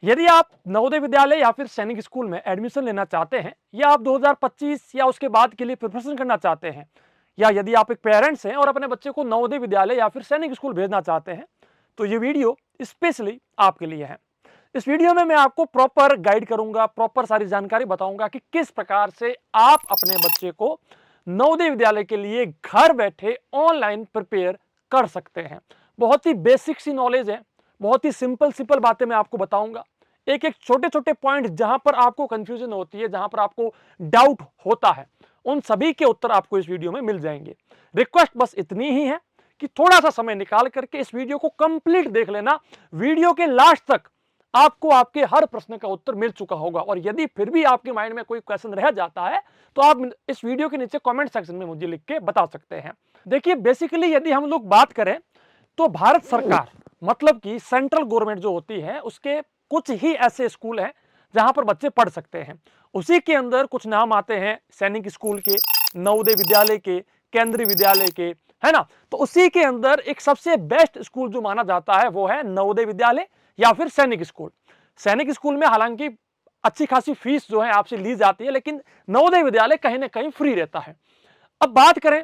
यदि आप नवोदय विद्यालय या फिर सैनिक स्कूल में एडमिशन लेना चाहते हैं या आप 2025 या उसके बाद के लिए प्रिपरेशन करना चाहते हैं या यदि आप एक पेरेंट्स हैं और अपने बच्चे को नवोदय विद्यालय या फिर सैनिक स्कूल भेजना चाहते हैं तो ये वीडियो स्पेशली आपके लिए है। इस वीडियो में मैं आपको प्रॉपर गाइड करूंगा, प्रॉपर सारी जानकारी बताऊंगा कि किस प्रकार से आप अपने बच्चे को नवोदय विद्यालय के लिए घर बैठे ऑनलाइन प्रिपेयर कर सकते हैं। बहुत ही बेसिक सी नॉलेज है, बहुत ही सिंपल सिंपल बातें मैं आपको बताऊंगा। एक एक छोटे छोटे पॉइंट जहां पर आपको कंफ्यूजन होती है, जहां पर आपको डाउट होता है, उन सभी के उत्तर आपको इस वीडियो में मिल जाएंगे। रिक्वेस्ट बस इतनी ही है कि थोड़ा सा समय निकाल करके इस वीडियो को कंप्लीट देख लेना। वीडियो के लास्ट तक आपको आपके हर प्रश्न का उत्तर मिल चुका होगा और यदि फिर भी आपके माइंड में कोई क्वेश्चन रह जाता है तो आप इस वीडियो के नीचे कमेंट सेक्शन में मुझे लिख के बता सकते हैं। देखिए, बेसिकली यदि हम लोग बात करें तो भारत सरकार मतलब कि सेंट्रल गवर्नमेंट जो होती है उसके कुछ ही ऐसे स्कूल हैं जहां पर बच्चे पढ़ सकते हैं। उसी के अंदर कुछ नाम आते हैं सैनिक स्कूल के, नवोदय विद्यालय के, केंद्रीय विद्यालय के, है ना। तो उसी के अंदर एक सबसे बेस्ट स्कूल जो माना जाता है वो है नवोदय विद्यालय या फिर सैनिक स्कूल। सैनिक स्कूल में हालांकि अच्छी खासी फीस जो है आपसे ली जाती है, लेकिन नवोदय विद्यालय कहीं ना कहीं फ्री रहता है। अब बात करें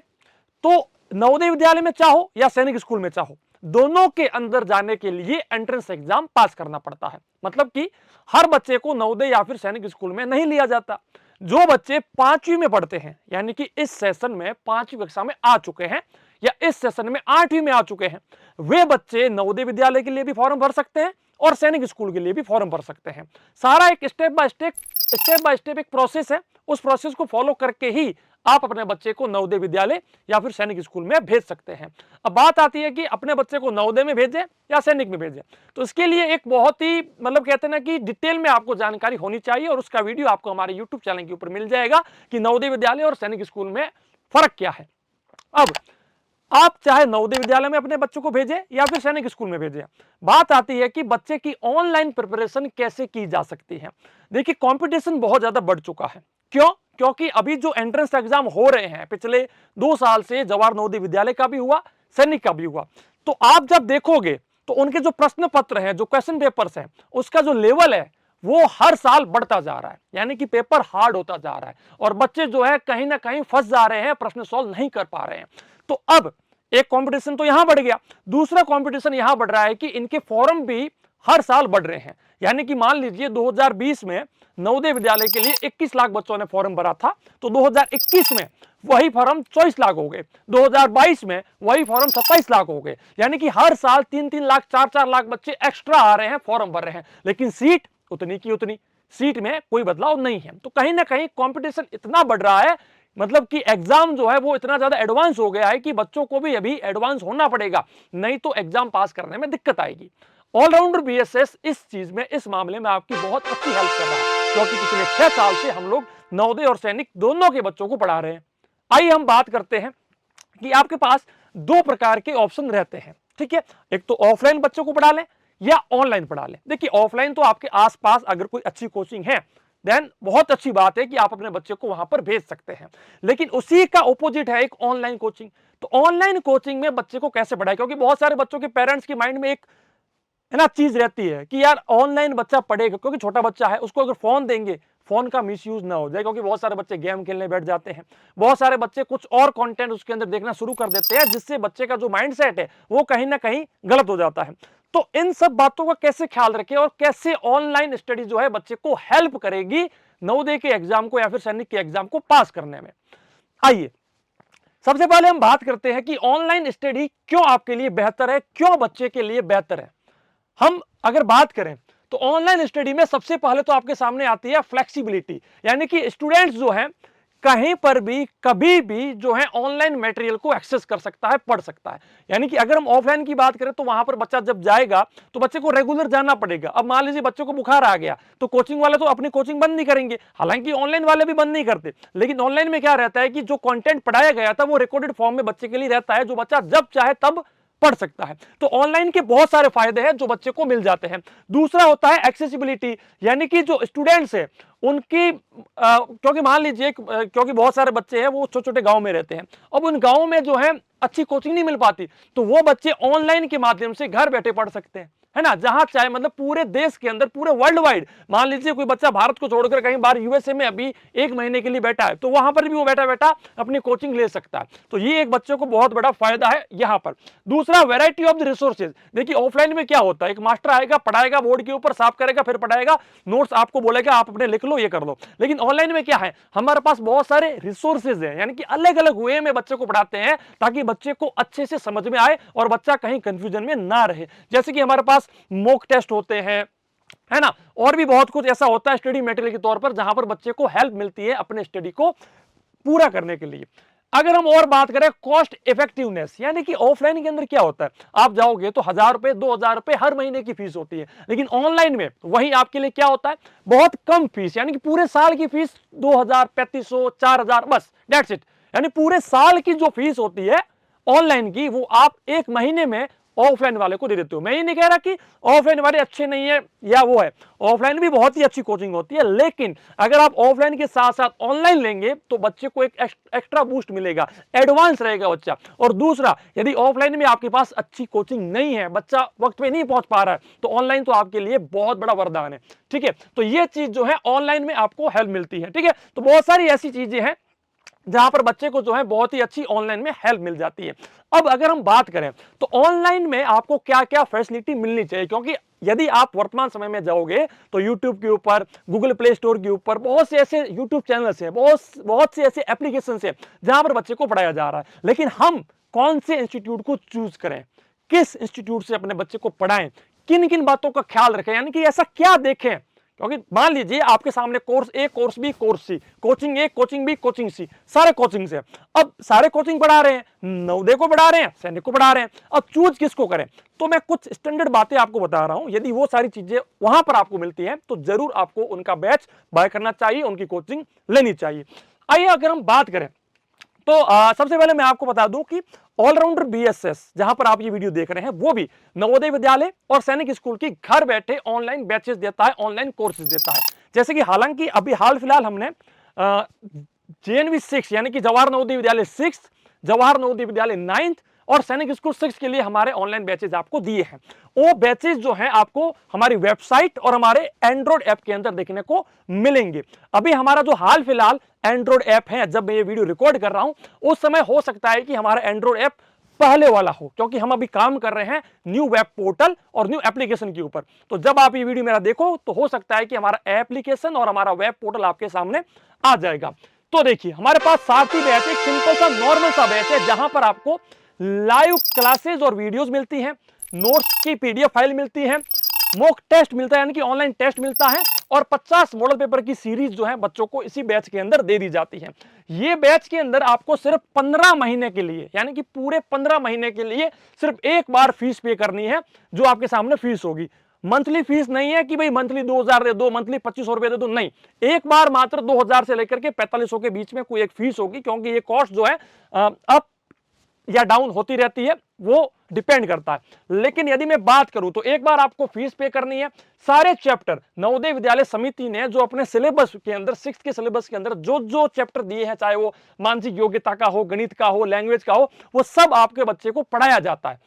तो नवोदय विद्यालय में चाहो या सैनिक स्कूल में चाहो, दोनों के अंदर जाने के लिए एंट्रेंस एग्जाम पास करना पड़ता है। मतलब कि हर बच्चे को नवोदय या फिर सैनिक स्कूल में नहीं लिया जाता। जो बच्चे 5वीं में पढ़ते हैं, यानी कि इस सेशन में 5वीं कक्षा में आ चुके हैं या इस सेशन में 8वीं में आ चुके हैं, वे बच्चे नवोदय विद्यालय के लिए भी फॉर्म भर सकते हैं और सैनिक स्कूल के लिए भी फॉर्म भर सकते हैं। सारा एक स्टेप बाय स्टेप एक प्रोसेस है। उस प्रोसेस को फॉलो करके ही आप अपने बच्चे को नवोदय विद्यालय या फिर सैनिक स्कूल में भेज सकते हैं। अब बात आती है कि अपने बच्चे को नवोदय में भेजें या सैनिक में भेजें, तो इसके लिए एक बहुत ही मतलब कहते हैं ना कि डिटेल में आपको जानकारी होनी चाहिए और उसका वीडियो आपको हमारे यूट्यूब चैनल के ऊपर मिल जाएगा कि नवोदय विद्यालय और सैनिक स्कूल में फर्क क्या है। अब आप चाहे नवोदय विद्यालय में अपने बच्चों को भेजें या फिर सैनिक स्कूल में भेजें, बात आती है कि बच्चे की ऑनलाइन प्रिपरेशन कैसे की जा सकती है। देखिए, कंपटीशन बहुत ज्यादा बढ़ चुका है। क्यों? क्योंकि अभी जो एंट्रेंस एग्जाम हो रहे हैं पिछले 2 साल से, जवाहर नवोदय विद्यालय का भी हुआ, सैनिक का भी हुआ, तो आप जब देखोगे तो उनके जो प्रश्न पत्र हैं, जो क्वेश्चन पेपर्स हैं, उसका जो लेवल है वो हर साल बढ़ता जा रहा है। यानी कि पेपर हार्ड होता जा रहा है और बच्चे जो है कहीं ना कहीं फंस जा रहे हैं, प्रश्न सॉल्व नहीं कर पा रहे हैं। तो अब एक कंपटीशन तो यहां बढ़ गया, दूसरा कंपटीशन यहां बढ़ रहा है कि इनके फॉर्म भी हर साल बढ़ रहे हैं। यानी कि मान लीजिए 2020 में नवोदय विद्यालय के लिए 21 लाख बच्चों ने फॉर्म भरा था, तो 2021 में वही फॉर्म 24 लाख हो गए, 2022 में वही फॉर्म 27 लाख हो गए। यानी कि हर साल 3-3 लाख 4-4 लाख बच्चे एक्स्ट्रा आ रहे हैं, फॉर्म भर रहे हैं, लेकिन सीट उतनी की उतनी, सीट में कोई बदलाव नहीं है। तो कहीं ना कहीं कंपटीशन इतना बढ़ रहा है, मतलब कि एग्जाम जो है वो इतना ज्यादा एडवांस हो गया है कि बच्चों को भी अभी एडवांस होना पड़ेगा, नहीं तो एग्जाम पास करने में दिक्कत आएगी। ऑलराउंडर बीएसएस इस चीज में, इस मामले में आपकी बहुत अच्छी हेल्प कर रहा है, क्योंकि पिछले 6 साल से हम लोग नवोदय और सैनिक दोनों के बच्चों को पढ़ा रहे हैं। आइए हम बात करते हैं कि आपके पास 2 प्रकार के ऑप्शन रहते हैं, ठीक है। एक तो ऑफलाइन बच्चों को पढ़ा लें या ऑनलाइन पढ़ा लें। देखिए, ऑफलाइन तो आपके आसपास अगर कोई अच्छी कोचिंग है देन बहुत अच्छी बात है कि आप अपने बच्चे को वहां पर भेज सकते हैं, लेकिन उसी का ऑपोजिट है एक ऑनलाइन कोचिंग। तो ऑनलाइन कोचिंग में बच्चे को कैसे पढ़ाएं, क्योंकि बहुत सारे बच्चों के पेरेंट्स के माइंड में एक है ना चीज रहती है कि यार ऑनलाइन बच्चा पढ़ेगा, क्योंकि छोटा बच्चा है, उसको अगर फोन देंगे फोन का मिसयूज ना हो जाए, क्योंकि बहुत सारे बच्चे गेम खेलने बैठ जाते हैं, बहुत सारे बच्चे कुछ और कंटेंट उसके अंदर देखना शुरू कर देते हैं, जिससे बच्चे का जो माइंडसेट है वो कहीं ना कहीं गलत हो जाता है। तो इन सब बातों का कैसे ख्याल रखें और कैसे ऑनलाइन स्टडी जो है बच्चे को हेल्प करेगी नवोदय के एग्जाम को या फिर सैनिक के एग्जाम को पास करने में। आइए सबसे पहले हम बात करते हैं कि ऑनलाइन स्टडी क्यों आपके लिए बेहतर है, क्यों बच्चे के लिए बेहतर है। हम अगर बात करें तो ऑनलाइन स्टडी में सबसे पहले तो आपके सामने आती है फ्लेक्सिबिलिटी, यानी कि स्टूडेंट्स जो हैं कहीं पर भी कभी भी जो है ऑनलाइन मटेरियल को एक्सेस कर सकता है, पढ़ सकता है। यानी कि अगर हम ऑफलाइन की बात करें तो वहां पर बच्चा जब जाएगा तो बच्चे को रेगुलर जाना पड़ेगा। अब मान लीजिए बच्चे को बुखार आ गया तो कोचिंग वाले तो अपनी कोचिंग बंद नहीं करेंगे, हालांकि ऑनलाइन वाले भी बंद नहीं करते, लेकिन ऑनलाइन में क्या रहता है कि जो कंटेंट पढ़ाया गया था वो रिकॉर्डेड फॉर्म में बच्चे के लिए रहता है, जो बच्चा जब चाहे तब पढ़ सकता है। तो ऑनलाइन के बहुत सारे फायदे हैं जो बच्चे को मिल जाते हैं। दूसरा होता है एक्सेसिबिलिटी, यानी कि जो स्टूडेंट्स हैं उनकी क्योंकि मान लीजिए क्योंकि बहुत सारे बच्चे हैं वो छोटे छोटे गांव में रहते हैं, अब उन गांव में जो है अच्छी कोचिंग नहीं मिल पाती, तो वो बच्चे ऑनलाइन के माध्यम से घर बैठे पढ़ सकते हैं। है ना, जहां चाहे मतलब पूरे देश के अंदर, पूरे वर्ल्ड वाइड। मान लीजिए कोई बच्चा भारत को छोड़कर कहीं बाहर यूएसए में अभी 1 महीने के लिए बैठा है, तो वहां पर भी वो बैठा बैठा अपनी कोचिंग ले सकता है। तो ये एक बच्चे को बहुत बड़ा फायदा है यहां पर। दूसरा, वैरायटी ऑफ द रिसोर्सेज। देखिए ऑफलाइन में क्या होता है, एक मास्टर आएगा, पढ़ाएगा, बोर्ड के ऊपर साफ करेगा, फिर पढ़ाएगा, नोट्स आपको बोलेगा आप अपने लिख लो, ये कर लो। लेकिन ऑनलाइन में क्या है, हमारे पास बहुत सारे रिसोर्सेज हैं, यानी कि अलग अलग वे में बच्चे को पढ़ाते हैं ताकि बच्चे को अच्छे से समझ में आए और बच्चा कहीं कंफ्यूजन में ना रहे। जैसे कि हमारे पास मॉक टेस्ट होते हैं, है ना, और भी बहुत कुछ ऐसा होता है स्टडी मटेरियल के तौर पर, जहां पर बच्चे को हेल्प मिलती है अपने स्टडी को पूरा करने के लिए। अगर हम और बात करें कॉस्ट इफेक्टिवनेस, यानी कि ऑफलाइन के अंदर क्या होता है, आप जाओगे तो 1000 रुपए 2000 रुपए हर महीने की फीस होती है, लेकिन ऑनलाइन में वही आपके लिए क्या होता है, बहुत कम फीस, यानी कि पूरे साल की फीस 2000, 3500, 4000, बस दैट्स इट। यानी पूरे साल की जो फीस होती है ऑनलाइन की, वो आप एक महीने में ऑफलाइन वाले को दे देते हो। मैं ये नहीं कह रहा कि ऑफलाइन वाले अच्छे नहीं है या वो है, ऑफलाइन भी बहुत ही अच्छी कोचिंग होती है, लेकिन अगर आप ऑफलाइन के साथ साथ ऑनलाइन लेंगे तो बच्चे को एक एक्स्ट्रा बूस्ट मिलेगा, एडवांस रहेगा बच्चा। और दूसरा, यदि ऑफलाइन में आपके पास अच्छी कोचिंग नहीं है, बच्चा वक्त पे नहीं पहुंच पा रहा है, तो ऑनलाइन तो आपके लिए बहुत बड़ा वरदान है। ठीक है, तो ये चीज जो है ऑनलाइन में आपको हेल्प मिलती है। ठीक है, तो बहुत सारी ऐसी चीजें हैं जहां पर बच्चे को जो है बहुत ही अच्छी ऑनलाइन में हेल्प मिल जाती है। अब अगर हम बात करें तो ऑनलाइन में आपको क्या क्या फैसिलिटी मिलनी चाहिए, क्योंकि यदि आप वर्तमान समय में जाओगे तो YouTube के ऊपर, गूगल प्ले स्टोर के ऊपर बहुत से ऐसे YouTube चैनल्स हैं, बहुत से ऐसे एप्लीकेशन हैं जहां पर बच्चे को पढ़ाया जा रहा है। लेकिन हम कौन से इंस्टीट्यूट को चूज करें, किस इंस्टीट्यूट से अपने बच्चे को पढ़ाएं, किन किन बातों का ख्याल रखें, यानी कि ऐसा क्या देखें, क्योंकि मान लीजिए आपके सामने कोर्स ए, कोर्स बी, कोर्स सी, कोचिंग ए, कोचिंग बी, कोचिंग सी, सारे कोचिंग से। अब सारे कोचिंग पढ़ा रहे हैं, नवोदय को पढ़ा रहे हैं, सैनिक को पढ़ा रहे हैं, अब चूज किसको करें। तो मैं कुछ स्टैंडर्ड बातें आपको बता रहा हूं, यदि वो सारी चीजें वहां पर आपको मिलती हैं तो जरूर आपको उनका बैच बाय करना चाहिए, उनकी कोचिंग लेनी चाहिए। आइए अगर हम बात करें तो सबसे पहले मैं आपको बता दूं कि ऑलराउंडर बीएसएस जहां पर आप ये वीडियो देख रहे हैं, वो भी नवोदय विद्यालय और सैनिक स्कूल की घर बैठे ऑनलाइन बैचेस देता है, ऑनलाइन कोर्सेज देता है। जैसे कि हालांकि अभी हाल फिलहाल हमने जेएनवी 6 यानी कि जवाहर नवोदय विद्यालय 6, जवाहर नवोदय विद्यालय 9th और सैनिक स्कूल 6 के लिए हमारे ऑनलाइन बैचेज आपको दिए हैं। वो बैचेज जो हैं आपको हमारी वेबसाइट और हमारे एंड्रॉइड ऐप के अंदर देखने को मिलेंगे। अभी हमारा जो हाल फिलहाल एंड्रॉइड ऐप है, जब मैं ये वीडियो रिकॉर्ड कर रहा हूं उस समय हो सकता है कि हमारा एंड्रॉइड ऐप पहले वाला हो, क्योंकि हम अभी काम कर रहे हैं न्यू वेब पोर्टल और न्यू एप्लीकेशन के ऊपर। तो जब आप ये वीडियो मेरा देखो तो हो सकता है कि हमारा एप्लीकेशन और हमारा वेब पोर्टल आपके सामने आ जाएगा। तो देखिए हमारे पास सारथी बैच एक सिंपल सा नॉर्मल सा बैच है, जहां पर आपको लाइव क्लासेस और वीडियोस मिलती हैं, नोट्स की पीडीएफ फाइल मिलती है, मॉक टेस्ट मिलता है यानी कि ऑनलाइन टेस्ट मिलता है, और 50 मॉडल पेपर की सीरीज जो है बच्चों को इसी बैच के अंदर दे दी जाती है। ये बैच के अंदर आपको सिर्फ 15 महीने के लिए, यानी कि पूरे 15 महीने के लिए सिर्फ एक बार फीस पे करनी है, जो आपके सामने फीस होगी। मंथली फीस नहीं है कि भाई मंथली 2000 दे दो, मंथली 2500 रुपए दे दो, नहीं, एक बार मात्र 2000 से लेकर के 4500 के बीच में कोई एक फीस होगी, क्योंकि ये कॉस्ट जो है अप या डाउन होती रहती है, वो डिपेंड करता है। लेकिन यदि मैं बात करूं तो एक बार आपको फीस पे करनी है। सारे चैप्टर नवोदय विद्यालय समिति ने जो अपने सिलेबस के अंदर, 6th के सिलेबस के अंदर जो जो चैप्टर दिए हैं, चाहे वो मानसिक योग्यता का हो, गणित का हो, लैंग्वेज का हो, वो सब आपके बच्चे को पढ़ाया जाता है।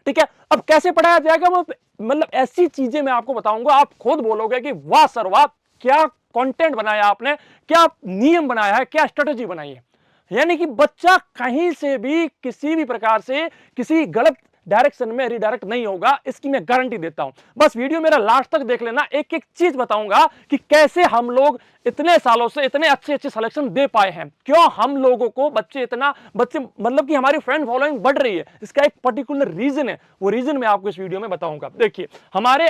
ठीक है, अब कैसे पढ़ाया जाएगा, वो मतलब ऐसी चीजें मैं आपको बताऊंगा, आप खुद बोलोगे कि वाह सर वाह, क्या कंटेंट बनाया आपने, क्या नियम बनाया है, क्या स्ट्रेटेजी बनाई है। यानी कि बच्चा कहीं से भी किसी भी प्रकार से किसी गलत डायरेक्शन में रिडायरेक्ट नहीं होगा, इसकी मैं गारंटी देता हूं। बस वीडियो मेरा लास्ट तक देख लेना, एक एक चीज बताऊंगा कि कैसे हम लोग इतने सालों से इतने अच्छे अच्छे सिलेक्शन दे पाए हैं, क्यों हम लोगों को बच्चे मतलब कि हमारी फ्रेंड फॉलोइंग बढ़ रही है। इसका एक पर्टिकुलर रीजन है, वो रीजन मैं आपको इस वीडियो में बताऊंगा। देखिए हमारे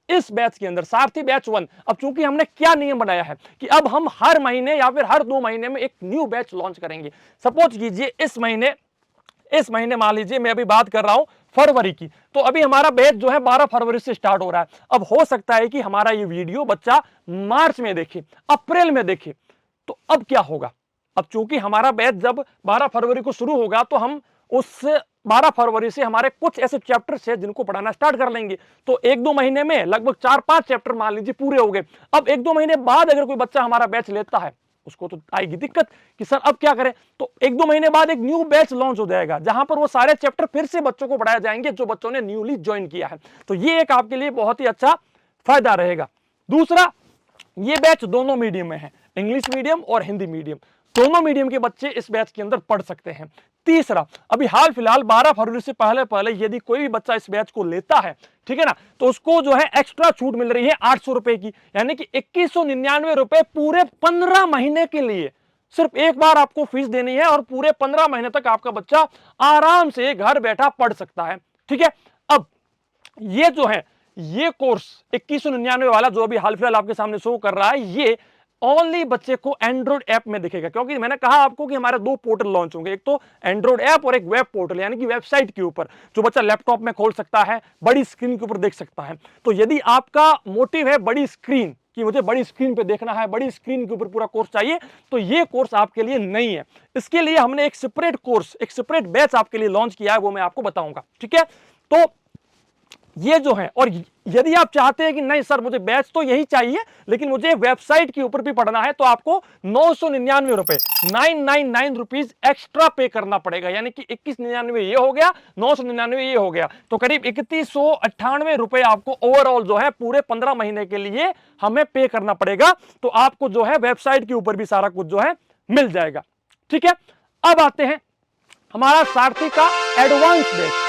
इस बैच के अंदर सारथी बैच 1, अब चूंकि हमने क्या नियम बनाया है कि अब हम हर महीने या फिर हर 2 महीने में एक न्यू बैच लॉन्च करेंगे। सपोज कीजिए इस महीने मान लीजिए मैं अभी बात कर रहा हूं फरवरी की, तो अभी हमारा बैच जो है 12 फरवरी से स्टार्ट हो रहा है। अब हो सकता है कि हमारा ये वीडियो बच्चा मार्च में देखे, अप्रैल में देखे, तो अब क्या होगा। अब चूंकि हमारा बैच जब 12 फरवरी को शुरू होगा तो हम उस 12 फरवरी से हमारे कुछ ऐसे चैप्टर्स हैं जिनको पढ़ाना स्टार्ट कर लेंगे। तो 1-2 महीने में लगभग 4-5 चैप्टर मान लीजिए पूरे हो गए। अब 1-2 महीने बाद अगर कोई बच्चा हमारा बैच लेता है, उसको तो आएगी दिक्कत कि सर अब क्या करें। तो 1-2 महीने बाद एक न्यू बैच लॉन्च हो जाएगा जहां पर वो सारे चैप्टर फिर से बच्चों को पढ़ाए जाएंगे जो बच्चों ने न्यूली ज्वाइन किया है। तो ये एक आपके लिए बहुत ही अच्छा फायदा रहेगा। दूसरा, ये बैच दोनों मीडियम में है, इंग्लिश मीडियम और हिंदी मीडियम, दोनों मीडियम के बच्चे इस बैच के अंदर पढ़ सकते हैं। तीसरा, अभी हाल फिलहाल 12 फरवरी से पहले पहले यदि कोई भी बच्चा इस बैच को लेता है, ठीक है ना, तो उसको जो है एक्स्ट्रा छूट मिल रही है 800 रुपए की, यानी कि 2199 रुपए पूरे 15 महीने के लिए। सिर्फ एक बार आपको फीस देनी है और पूरे 15 महीने तक आपका बच्चा आराम से घर बैठा पढ़ सकता है। ठीक है, अब ये जो है ये कोर्स 2199 वाला जो अभी हाल फिलहाल आपके सामने शो कर रहा है, ये ओनली बच्चे को एंड्रॉइड ऐप में दिखेगा, क्योंकि मैंने कहा आपको कि हमारे 2 पोर्टल लॉन्च होंगे, एक तो एंड्रॉइड ऐप और एक वेब पोर्टल, यानी कि वेबसाइट के ऊपर जो बच्चा लैपटॉप में खोल सकता है, बड़ी स्क्रीन के ऊपर देख सकता है। तो यदि आपका मोटिव है बड़ी स्क्रीन कि मुझे बड़ी स्क्रीन पे देखना है, बड़ी स्क्रीन के ऊपर पूरा कोर्स चाहिए, तो ये कोर्स आपके लिए नहीं है। इसके लिए हमने एक सेपरेट कोर्स, एक सेपरेट बैच आपके लिए लॉन्च किया है, वो मैं आपको बताऊंगा। ठीक है, तो ये जो है, और यदि आप चाहते हैं कि नहीं सर मुझे बैच तो यही चाहिए लेकिन मुझे वेबसाइट के ऊपर भी पढ़ना है, तो आपको 999 रुपए 999 रुपीज एक्स्ट्रा पे करना पड़ेगा, यानी कि 2199 ये हो गया, 999 ये हो गया, तो करीब 3198 रुपए आपको ओवरऑल जो है पूरे 15 महीने के लिए हमें पे करना पड़ेगा। तो आपको जो है वेबसाइट के ऊपर भी सारा कुछ जो है मिल जाएगा। ठीक है, अब आते हैं हमारा सारथी का एडवांस बैच।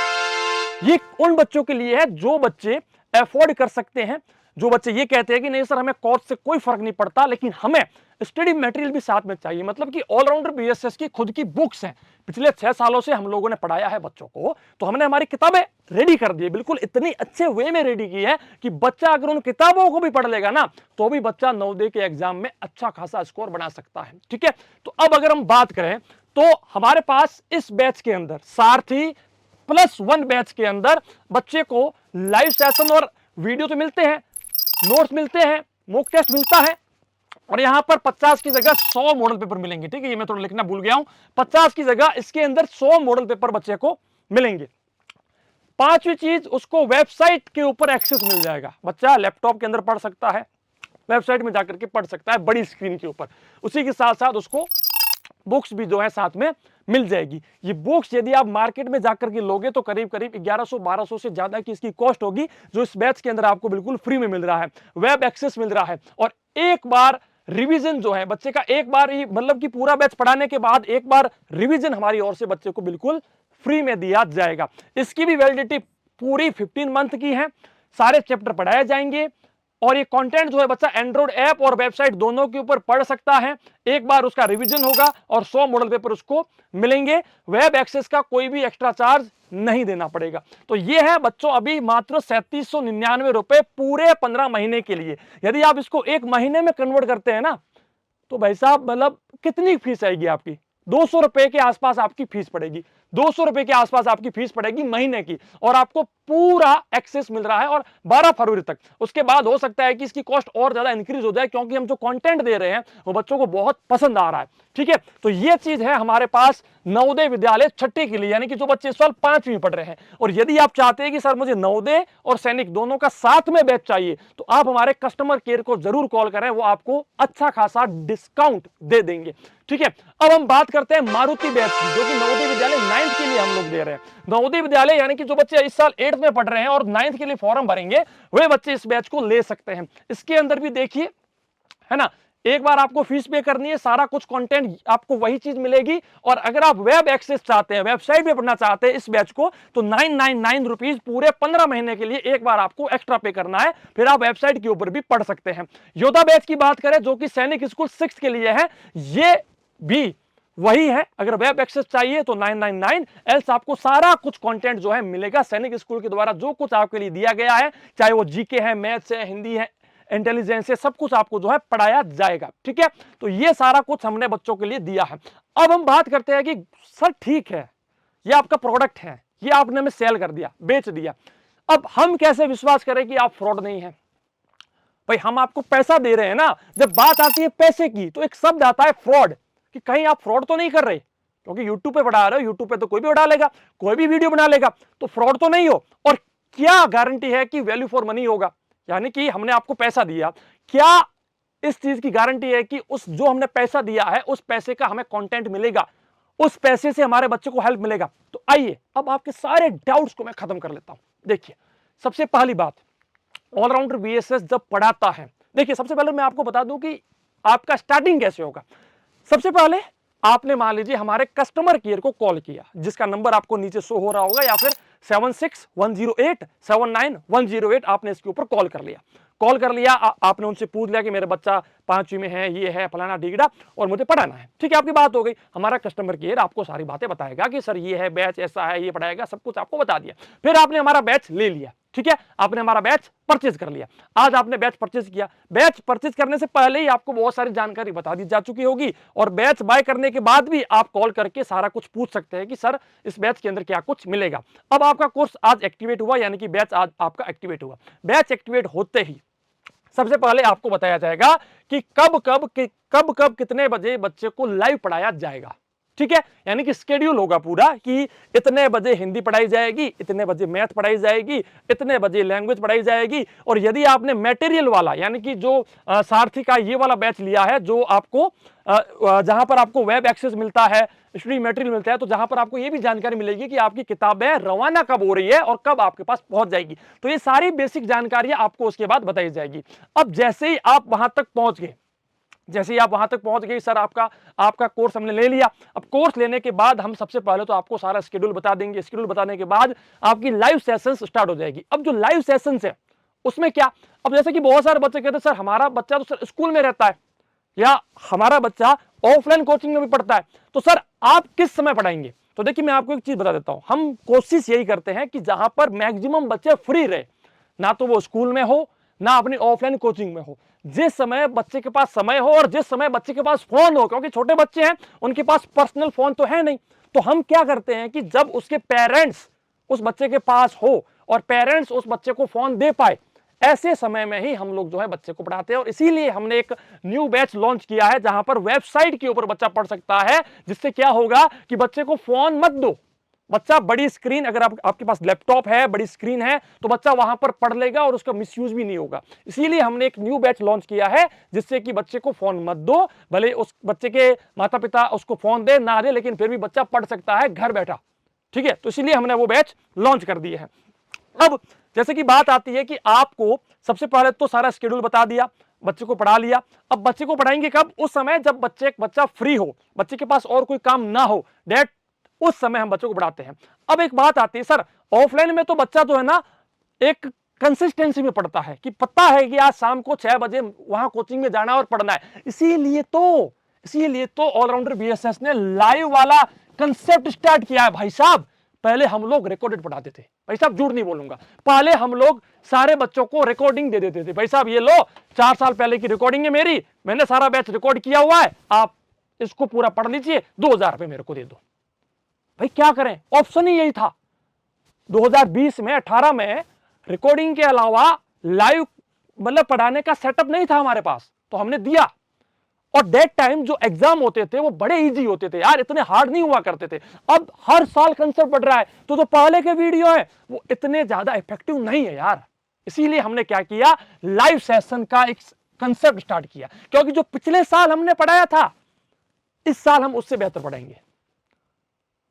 ये उन बच्चों के लिए है जो बच्चे अफोर्ड कर सकते हैं, जो बच्चे ये कहते हैं कि नहीं सर हमें कोर्स से कोई फर्क नहीं पड़ता लेकिन हमें स्टडी मटेरियल भी साथ में चाहिए, मतलब कि ऑलराउंडर बीएसएस की खुद की बुक्स हैं, पिछले 6 सालों से हम लोगों ने पढ़ाया है बच्चों को, तो हमने हमारी किताबें रेडी कर दी है, बिल्कुल इतनी अच्छे वे में रेडी की है कि बच्चा अगर उन किताबों को भी पढ़ लेगा ना तो भी बच्चा नवोदय के एग्जाम में अच्छा खासा स्कोर बना सकता है। ठीक है, तो अब अगर हम बात करें तो हमारे पास इस बैच के अंदर सारथी +1 बैच के अंदर बच्चे को लाइव सेशन और वीडियो तो मिलते हैं, नोट्स मिलते हैं, मॉक टेस्ट मिलता है, और यहां पर 50 की जगह 100 मॉडल पेपर मिलेंगे। ठीक है, ये मैं थोड़ा लिखना भूल गया हूं, 50 की जगह इसके अंदर 100 मॉडल पेपर बच्चे को मिलेंगे। पांचवी चीज, उसको वेबसाइट के ऊपर एक्सेस मिल जाएगा, बच्चा लैपटॉप के अंदर पढ़ सकता है, वेबसाइट में जाकर के पढ़ सकता है बड़ी स्क्रीन के ऊपर, उसी के साथ साथ उसको बुक्स भी जो है साथ में मिल जाएगी। ये बुक्स यदि आप मार्केट में जाकर के लोगे तो करीब करीब 1100-1200 से ज्यादा की इसकी कॉस्ट होगी, जो इस बैच के अंदर आपको बिल्कुल फ्री में मिल रहा है, वेब एक्सेस मिल रहा है, और एक बार रिवीजन जो है बच्चे का, एक बार ही मतलब कि पूरा बैच पढ़ाने के बाद एक बार रिवीजन हमारी ओर से बच्चे को बिल्कुल फ्री में दिया जाएगा। इसकी भी वैलिडिटी पूरी 15 मंथ की है, सारे चैप्टर पढ़ाए जाएंगे, और ये कंटेंट जो है बच्चा एंड्रॉइड ऐप और वेबसाइट दोनों के ऊपर पढ़ सकता है, एक बार उसका रिवीजन होगा और 100 मॉडल पेपर उसको मिलेंगे, वेब एक्सेस का कोई भी एक्स्ट्रा चार्ज नहीं देना पड़ेगा। तो ये है बच्चों अभी मात्र 3799 रुपए पूरे 15 महीने के लिए। यदि आप इसको एक महीने में कन्वर्ट करते हैं ना तो भाई साहब मतलब कितनी फीस आएगी आपकी, 200 रुपए के आसपास आपकी फीस पड़ेगी, 200 रुपए के आसपास आपकी फीस पड़ेगी महीने की, और आपको पूरा एक्सेस मिल रहा है और 12 फरवरी तक। उसके बाद हो सकता है कि इसकी कॉस्ट और ज्यादा इंक्रीज हो जाए, क्योंकि हम जो कंटेंट दे रहे हैं वो बच्चों को बहुत पसंद आ रहा है। ठीक है, तो ये चीज है हमारे पास नवोदय विद्यालय छठी के लिए, यानी कि जो बच्चे इस साल 5वीं पढ़ रहे हैं, और यदि आप चाहते हैं कि सर मुझे नवोदय और सैनिक दोनों का साथ में बैच चाहिए, तो आप हमारे कस्टमर केयर को जरूर कॉल करें, वो आपको अच्छा खासा डिस्काउंट दे देंगे। ठीक है, अब हम बात करते हैं मारुति बैच की, जो कि नवोदय विद्यालय 9th के लिए हम लोग दे रहे हैं। नवोदय विद्यालय यानी कि जो बच्चे इस साल 8th में पढ़ रहे हैं और 9th के लिए फॉर्म भरेंगे, वे बच्चे इस बैच को ले सकते हैं। इसके अंदर भी देखिए, है ना, एक बार आपको फीस पे करनी है, सारा कुछ कंटेंट आपको वही चीज मिलेगी, और अगर आप वेब एक्सेस चाहते हैं, वेबसाइट पे पढ़ना चाहते हैं इस बैच को, तो 999 रुपीज पूरे 15 महीने के लिए एक बार आपको एक्स्ट्रा पे करना है, फिर आप वेबसाइट के ऊपर भी पढ़ सकते हैं। योद्धा बैच की बात करें जो कि सैनिक स्कूल 6th के लिए है, ये भी वही है, अगर वेब एक्सेस चाहिए तो 999, एल्स आपको सारा कुछ कंटेंट जो है मिलेगा सैनिक स्कूल के द्वारा, जो कुछ आपके लिए दिया गया है, चाहे वो जीके है, मैथ्स है, हिंदी है, इंटेलिजेंस है, सब कुछ आपको जो है पढ़ाया जाएगा। ठीक है, तो ये सारा कुछ हमने बच्चों के लिए दिया है। अब हम बात करते हैं कि सर ठीक है ये आपका प्रोडक्ट है, ये आपने हमें सेल कर दिया, बेच दिया, अब हम कैसे विश्वास करें कि आप फ्रॉड नहीं है? भाई हम आपको पैसा दे रहे हैं ना, जब बात आती है पैसे की तो एक शब्द आता है फ्रॉड, कि कहीं आप फ्रॉड तो नहीं कर रहे, क्योंकि यूट्यूब पे बढ़ा रहे हो, यूट्यूब पे तो कोई भी बढ़ा लेगा, कोई भी वीडियो बना लेगा, तो फ्रॉड तो नहीं हो। और क्या गारंटी है कि वैल्यू फॉर मनी होगा, यानी कि हमने आपको पैसा दिया, क्या इस चीज की गारंटी है कि उस जो हमने पैसा दिया है उस पैसे का हमें कंटेंट मिलेगा, उस पैसे से हमारे बच्चे को हेल्प मिलेगा। तो आइए अब आपके सारे डाउट्स को मैं खत्म कर लेता हूं। देखिए, सबसे पहली बात, ऑलराउंडर बीएसएस जब पढ़ाता है, देखिए सबसे पहले मैं आपको बता दूं कि आपका स्टार्टिंग कैसे होगा। सबसे पहले आपने मान लीजिए हमारे कस्टमर केयर को कॉल किया, जिसका नंबर आपको नीचे शो हो रहा होगा, या फिर 7610879108 आपने इसके ऊपर कॉल कर लिया। कॉल कर लिया, आपने उनसे पूछ लिया कि मेरा बच्चा 5वीं में है, ये है फलाना डिगड़ा और मुझे पढ़ाना है। ठीक है, आपकी बात हो गई। हमारा कस्टमर केयर आपको सारी बातें बताएगा कि सर ये है बैच, ऐसा है, ये पढ़ाएगा, सब कुछ आपको बता दिया। फिर आपने हमारा बैच ले लिया, ठीक है, आपने हमारा बैच परचेज कर लिया। आज आपने बैच परचेज किया। बैच परचेज करने से पहले ही आपको बहुत सारी जानकारी बता दी जा चुकी होगी, और बैच बाय करने के बाद भी आप कॉल करके सारा कुछ पूछ सकते हैं कि सर इस बैच के अंदर क्या कुछ मिलेगा। अब आपका कोर्स आज एक्टिवेट हुआ, यानी कि बैच आज आपका एक्टिवेट हुआ। बैच एक्टिवेट होते ही सबसे पहले आपको बताया जाएगा कि कब कब कितने बजे बच्चे को लाइव पढ़ाया जाएगा। ठीक है, यानी कि स्केड्यूल होगा पूरा कि इतने बजे हिंदी पढ़ाई जाएगी, इतने बजे मैथ पढ़ाई जाएगी, इतने बजे लैंग्वेज पढ़ाई जाएगी। और यदि आपने मटेरियल वाला, यानी कि जो सारथी का ये वाला बैच लिया है, जो आपको जहां पर आपको वेब एक्सेस मिलता है, स्टडी मटेरियल मिलता है, तो जहां पर आपको ये भी जानकारी मिलेगी कि आपकी किताबें रवाना कब हो रही है और कब आपके पास पहुंच जाएगी। तो ये सारी बेसिक जानकारियां आपको उसके बाद बताई जाएगी। अब जैसे ही आप वहां तक पहुंच गए, सर आपका कोर्स हमने ले लिया। अब कोर्स लेने के बाद हम सबसे पहले तो आपको सारा शेड्यूल बता देंगे। शेड्यूल बताने के बाद आपकी लाइव सेशंस स्टार्ट हो जाएगी। अब जो लाइव सेशंस है उसमें क्या, अब जैसे कि बहुत सारे बच्चे कहते हैं सर हमारा बच्चा तो सर स्कूल में रहता है, या हमारा बच्चा ऑफलाइन कोचिंग में भी पढ़ता है, तो सर आप किस समय पढ़ाएंगे। तो देखिए मैं आपको एक चीज बता देता हूं, हम कोशिश यही करते हैं कि जहां पर मैक्सिमम बच्चे फ्री रहे, ना तो वो स्कूल में हो ना अपनी ऑफलाइन कोचिंग में हो, जिस समय बच्चे के पास समय हो और जिस समय बच्चे के पास फोन हो, क्योंकि छोटे बच्चे हैं उनके पास पर्सनल फोन तो है नहीं। तो हम क्या करते हैं कि जब उसके पेरेंट्स उस बच्चे के पास हो और पेरेंट्स उस बच्चे को फोन दे पाए, ऐसे समय में ही हम लोग जो है बच्चे को पढ़ाते हैं। और इसीलिए हमने एक न्यू बैच लॉन्च किया है जहां पर वेबसाइट के ऊपर बच्चा पढ़ सकता है, जिससे क्या होगा कि बच्चे को फोन मत दो, बच्चा बड़ी स्क्रीन, अगर आपके पास लैपटॉप है, बड़ी स्क्रीन है, तो बच्चा वहां पर पढ़ लेगा और उसका मिसयूज भी नहीं होगा। इसीलिए हमने एक न्यू बैच लॉन्च किया है, जिससे कि बच्चे को फोन मत दो, भले उस बच्चे के माता पिता उसको फोन दे ना दे, लेकिन फिर भी बच्चा पढ़ सकता है घर बैठा। ठीक है, तो इसीलिए हमने वो बैच लॉन्च कर दिए हैं। अब जैसे कि बात आती है कि आपको सबसे पहले तो सारा शेड्यूल बता दिया, बच्चे को पढ़ा लिया। अब बच्चे को पढ़ाएंगे कब, उस समय जब बच्चा फ्री हो, बच्चे के पास और कोई काम ना हो, डेट उस समय हम बच्चों को पढ़ाते हैं। अब एक बात आती है, सर ऑफलाइन में तो बच्चा जो है ना एक कंसिस्टेंसी में पढ़ता है कि पता है कि आज शाम को 6 बजे वहां कोचिंग में जाना और पढ़ना है। इसीलिए तो ऑलराउंडर बीएसएस ने लाइव वाला कंसेप्ट स्टार्ट किया है। भाई साहब, पहले हम लोग रिकॉर्डेड पढ़ाते थे, भाई साहब झूठ नहीं बोलूंगा, पहले हम लोग सारे बच्चों को रिकॉर्डिंग दे देते थे। भाई साहब ये लो, 4 साल पहले की रिकॉर्डिंग है मेरी, मैंने सारा बैच रिकॉर्ड किया हुआ है, आप इसको पूरा पढ़ लीजिए, 2000 रुपए मेरे को दे दो। भाई क्या करें, ऑप्शन ही यही था। 2020 में 18 में रिकॉर्डिंग के अलावा लाइव मतलब पढ़ाने का सेटअप नहीं था हमारे पास, तो हमने दिया। और डेट टाइम जो एग्जाम होते थे वो बड़े इजी होते थे यार, इतने हार्ड नहीं हुआ करते थे। अब हर साल कंसेप्ट बढ़ रहा है, तो जो पहले के वीडियो है वो इतने ज्यादा इफेक्टिव नहीं है यार। इसीलिए हमने क्या किया, लाइव सेशन का एक कंसेप्ट स्टार्ट किया, क्योंकि जो पिछले साल हमने पढ़ाया था, इस साल हम उससे बेहतर पढ़ाएंगे,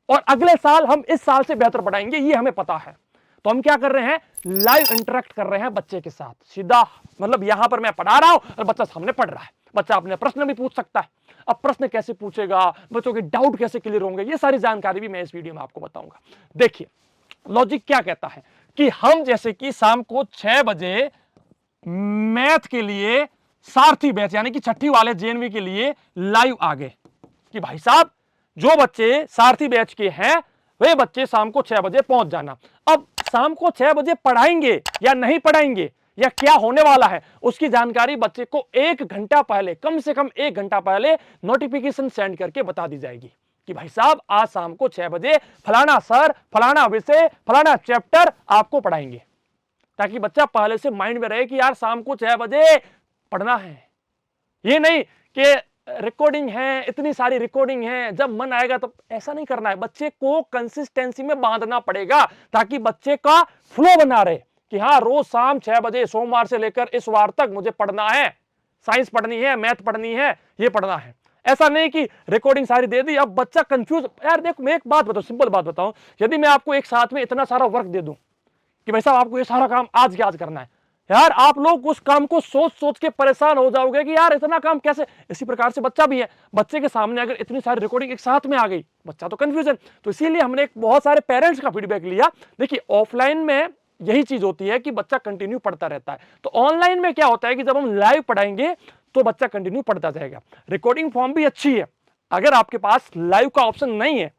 और अगले साल हम इस साल से बेहतर पढ़ाएंगे, ये हमें पता है। तो हम क्या कर रहे हैं, लाइव इंटरेक्ट कर रहे हैं बच्चे के साथ, सीधा मतलब यहां पर मैं पढ़ा रहा हूं और बच्चा सामने पढ़ रहा है। बच्चा अपने प्रश्न भी पूछ सकता है। अब प्रश्न कैसे पूछेगा, बच्चों के डाउट कैसे क्लियर होंगे, ये सारी जानकारी भी मैं इस वीडियो में आपको बताऊंगा। देखिए लॉजिक क्या कहता है कि हम जैसे कि शाम को 6 बजे मैथ के लिए सारथी बैच यानी कि छठी वाले जेएनवी के लिए लाइव आ गए कि भाई साहब जो बच्चे सारथी बैच के हैं वे बच्चे शाम को 6 बजे पहुंच जाना। अब शाम को 6 बजे पढ़ाएंगे या नहीं पढ़ाएंगे या क्या होने वाला है, उसकी जानकारी बच्चे को 1 घंटा पहले, कम से कम 1 घंटा पहले नोटिफिकेशन सेंड करके बता दी जाएगी कि भाई साहब आज शाम को 6 बजे फलाना सर, फलाना विषय, फलाना चैप्टर आपको पढ़ाएंगे, ताकि बच्चा पहले से माइंड में रहे कि यार शाम को 6 बजे पढ़ना है। ये नहीं कि रिकॉर्डिंग है, इतनी सारी रिकॉर्डिंग है, जब मन आएगा तो ऐसा नहीं करना है। बच्चे को कंसिस्टेंसी में बांधना पड़ेगा, ताकि बच्चे का फ्लो बना रहे कि हाँ रोज शाम 6 बजे सोमवार से लेकर इस वार तक मुझे पढ़ना है। साइंस पढ़नी है, मैथ पढ़नी है, ये पढ़ना है। ऐसा नहीं कि रिकॉर्डिंग सारी दे दी, अब बच्चा कंफ्यूज। यार देखो, मैं एक बात बताऊं, सिंपल बात बताऊं, यदि मैं आपको एक साथ में इतना सारा वर्क दे दूं कि भाई साहब आपको ये सारा काम आज के आज करना है, यार आप लोग उस काम को सोच सोच के परेशान हो जाओगे कि यार इतना काम कैसे। इसी प्रकार से बच्चा भी है, बच्चे के सामने अगर इतनी सारी रिकॉर्डिंग एक साथ में आ गई, बच्चा तो कंफ्यूजन। तो इसीलिए हमने बहुत सारे पेरेंट्स का फीडबैक लिया। देखिए ऑफलाइन में यही चीज होती है कि बच्चा कंटिन्यू पढ़ता रहता है, तो ऑनलाइन में क्या होता है कि जब हम लाइव पढ़ाएंगे तो बच्चा कंटिन्यू पढ़ता जाएगा। रिकॉर्डिंग फॉर्म भी अच्छी है, अगर आपके पास लाइव का ऑप्शन नहीं है,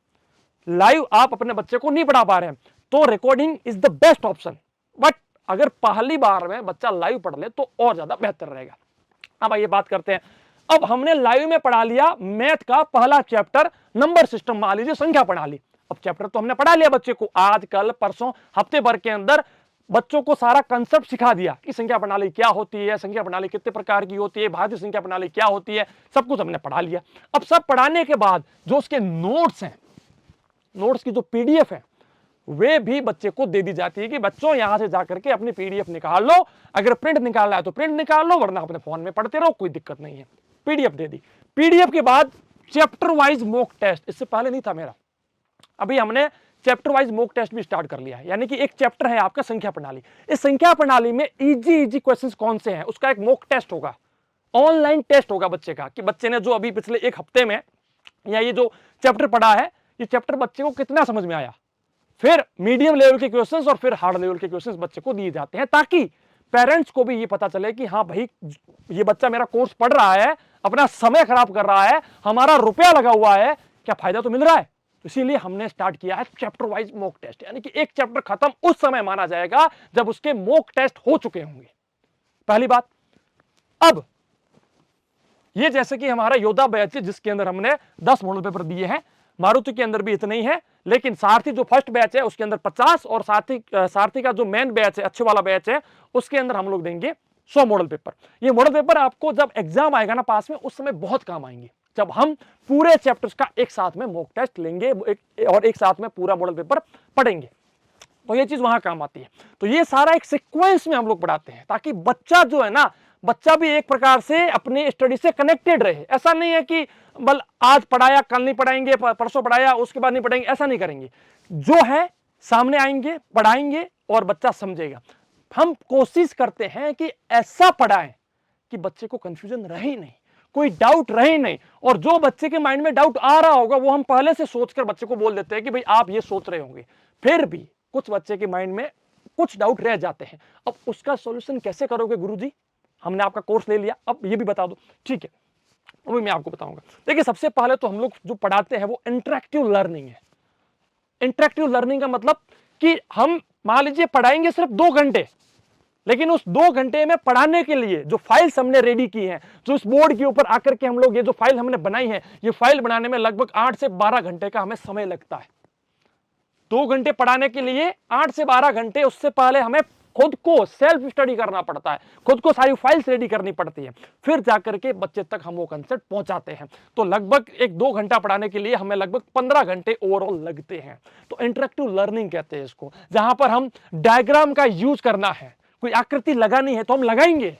लाइव आप अपने बच्चे को नहीं पढ़ा पा रहे हैं, तो recording is the best option. But अगर पहली बार में बच्चा लाइव पढ़ ले तो और ज्यादा बेहतर रहेगा। अब आइए बात करते हैं। अब हमने लाइव में पढ़ा लिया मैथ का पहला चैप्टर, नंबर सिस्टम, मान लीजिए संख्या पढ़ा ली। अब चैप्टर तो हमने पढ़ा लिया बच्चे को, आज कल परसों हफ्ते भर के अंदर बच्चों को सारा कंसेप्ट सिखा दिया कि संख्या प्रणाली क्या होती है, संख्या प्रणाली कितने प्रकार की होती है, भारतीय संख्या प्रणाली क्या होती है, सब कुछ हमने पढ़ा लिया। अब सब पढ़ाने के बाद जो उसके नोट्स हैं, नोट्स की जो पीडीएफ है, वे भी बच्चे को दे दी जाती है कि बच्चों यहां से जाकर के अपनी पीडीएफ निकाल लो, अगर प्रिंट निकालना है तो प्रिंट निकाल लो, वरना अपने फोन में पढ़ते रहो, कोई दिक्कत नहीं है। पीडीएफ दे दी। पीडीएफ के बाद चैप्टर वाइज मॉक टेस्ट, इससे पहले नहीं था मेरा, अभी हमने चैप्टर वाइज मॉक टेस्ट भी स्टार्ट कर लिया है। यानी कि एक चैप्टर है आपका संख्या प्रणाली, इस संख्या प्रणाली में इजी क्वेश्चंस कौन से हैं, उसका एक मॉक टेस्ट होगा, ऑनलाइन टेस्ट होगा बच्चे का, कि बच्चे ने जो अभी पिछले एक हफ्ते में या ये जो चैप्टर पढ़ा है, ये चैप्टर बच्चे को कितना समझ में आया। फिर मीडियम लेवल के क्वेश्चंस और फिर हार्ड लेवल के क्वेश्चंस बच्चे को दिए जाते हैं, ताकि पेरेंट्स को भी ये पता चले कि हाँ भाई ये बच्चा मेरा कोर्स पढ़ रहा है, अपना समय खराब कर रहा है, हमारा रुपया लगा हुआ है, क्या फायदा तो मिल रहा है। तो इसीलिए हमने स्टार्ट किया है चैप्टर वाइज मॉक टेस्ट, यानी कि एक चैप्टर खत्म उस समय माना जाएगा जब उसके मॉक टेस्ट हो चुके होंगे। पहली बात। अब ये जैसे कि हमारा योद्धा बैच है जिसके अंदर हमने 10 मॉडल पेपर दिए हैं, मारुति के अंदर भी इतने ही है, लेकिन सारथी जो फर्स्ट बैच है उसके अंदर 50, और सारथी का जो मेन बैच है, अच्छे वाला बैच है, उसके अंदर हम लोग देंगे 100 मॉडल पेपर। ये मॉडल पेपर आपको जब एग्जाम आएगा ना पास में, उस समय बहुत काम आएंगे, जब हम पूरे चैप्टर्स का एक साथ में मॉक टेस्ट लेंगे और एक साथ में पूरा मॉडल पेपर पढ़ेंगे, तो ये चीज वहां काम आती है। तो ये सारा एक सीक्वेंस में हम लोग पढ़ाते हैं, ताकि बच्चा जो है ना, बच्चा भी एक प्रकार से अपनी स्टडी से कनेक्टेड रहे। ऐसा नहीं है कि बल आज पढ़ाया कल नहीं पढ़ाएंगे, परसों पढ़ाया उसके बाद नहीं पढ़ाएंगे, ऐसा नहीं करेंगे। जो है सामने आएंगे, पढ़ाएंगे और बच्चा समझेगा। हम कोशिश करते हैं कि ऐसा पढ़ाएं कि बच्चे को कंफ्यूजन रहे ही नहीं, कोई डाउट रहे नहीं, और जो बच्चे के माइंड में डाउट आ रहा होगा वो हम पहले से सोचकर बच्चे को बोल देते हैं कि भाई आप ये सोच रहे होंगे। फिर भी कुछ बच्चे के माइंड में कुछ डाउट रह जाते हैं, अब उसका सॉल्यूशन कैसे करोगे गुरुजी, हमने आपका कोर्स ले लिया, अब ये भी बता दो, ठीक है, अभी मैं आपको बताऊंगा। देखिए सबसे पहले तो हम लोग जो पढ़ाते हैं वो इंटरेक्टिव लर्निंग है। इंटरेक्टिव लर्निंग का मतलब कि हम मान लीजिए पढ़ाएंगे सिर्फ 2 घंटे, लेकिन उस 2 घंटे में पढ़ाने के लिए जो फाइल्स हमने रेडी की हैं, जो इस बोर्ड के ऊपर आकर के हम लोग ये जो फाइल हमने बनाई है, ये फाइल बनाने में लगभग 8 से 12 घंटे का हमें समय लगता है। 2 घंटे पढ़ाने के लिए 8 से 12 घंटे, उससे पहले हमें खुद को सेल्फ स्टडी करना पड़ता है, खुद को सारी फाइल्स रेडी करनी पड़ती है, फिर जाकर के बच्चे तक हम वो कंसेप्ट पहुंचाते हैं। तो लगभग एक 2 घंटा पढ़ाने के लिए हमें लगभग 15 घंटे ओवरऑल लगते हैं। तो इंटरेक्टिव लर्निंग कहते हैं इसको, जहां पर हम डायग्राम का यूज करना है, कोई आकृति लगानी है तो हम लगाएंगे,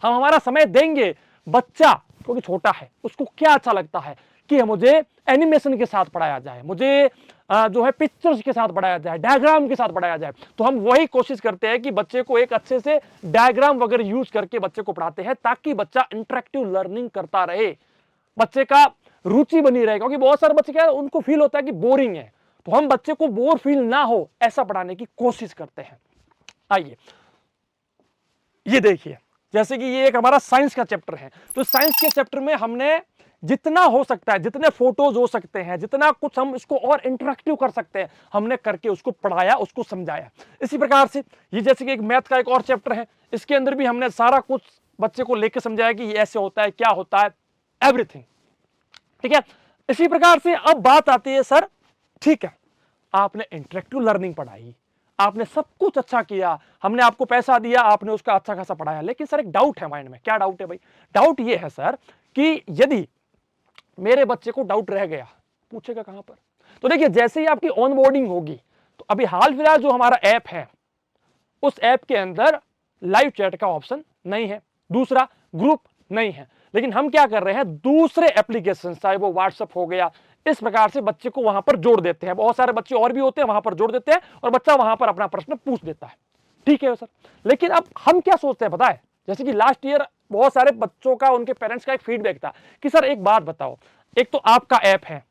हम हमारा समय देंगे। बच्चा क्योंकि छोटा है, उसको क्या अच्छा लगता है कि मुझे एनिमेशन के साथ पढ़ाया जाए, मुझे जो है पिक्चर्स के साथ पढ़ाया जाए, डायग्राम के साथ पढ़ाया जाए। तो हम वही कोशिश करते हैं कि बच्चे को एक अच्छे से डायग्राम वगैरह यूज करके बच्चे को पढ़ाते हैं, ताकि बच्चा इंटरेक्टिव लर्निंग करता रहे, बच्चे का रुचि बनी रहे। क्योंकि बहुत सारे बच्चे क्या उनको फील होता है कि बोरिंग है, तो हम बच्चे को बोर फील ना हो ऐसा पढ़ाने की कोशिश करते हैं। आइए ये देखिए, जैसे कि ये एक हमारा साइंस का चैप्टर है, तो साइंस के चैप्टर में हमने जितना हो सकता है, जितने फोटोज हो सकते हैं, जितना कुछ हम इसको और इंटरेक्टिव कर सकते हैं, हमने करके उसको पढ़ाया, उसको समझाया। इसी प्रकार से ये जैसे कि एक मैथ का एक और चैप्टर है, इसके अंदर भी हमने सारा कुछ बच्चे को लेकर समझाया कि ये ऐसे होता है, क्या होता है, एवरीथिंग, ठीक है। इसी प्रकार से अब बात आती है सर, ठीक है आपने इंटरेक्टिव लर्निंग पढ़ाई, आपने सब कुछ अच्छा किया, हमने आपको पैसा दिया, आपने उसका अच्छा खासा पढ़ाया, लेकिन सर एक डाउट है माइंड में। क्या डाउट है भाई? डाउट ये है सर कि यदि मेरे बच्चे को डाउट रह गया, पूछेगा कहां पर? तो देखिए जैसे ही आपकी ऑन बोर्डिंग होगी, तो अभी हाल फिलहाल जो हमारा ऐप है, उस ऐप के अंदर लाइव चैट का ऑप्शन नहीं है। दूसरा, ग्रुप नहीं है। लेकिन हम क्या कर रहे हैं, दूसरे एप्लीकेशन चाहे वो व्हाट्सएप हो गया, इस प्रकार से बच्चे को वहां पर जोड़ देते हैं। बहुत सारे बच्चे और भी होते हैं, वहां पर जोड़ देते हैं और बच्चा वहां पर अपना प्रश्न पूछ देता है। ठीक है सर, लेकिन अब हम क्या सोचते हैं पता है, जैसे कि लास्ट ईयर बहुत सारे बच्चों का, उनके पेरेंट्स का एक फीडबैक था कि सर एक बात बताओ, एक तो आपका ऐप है,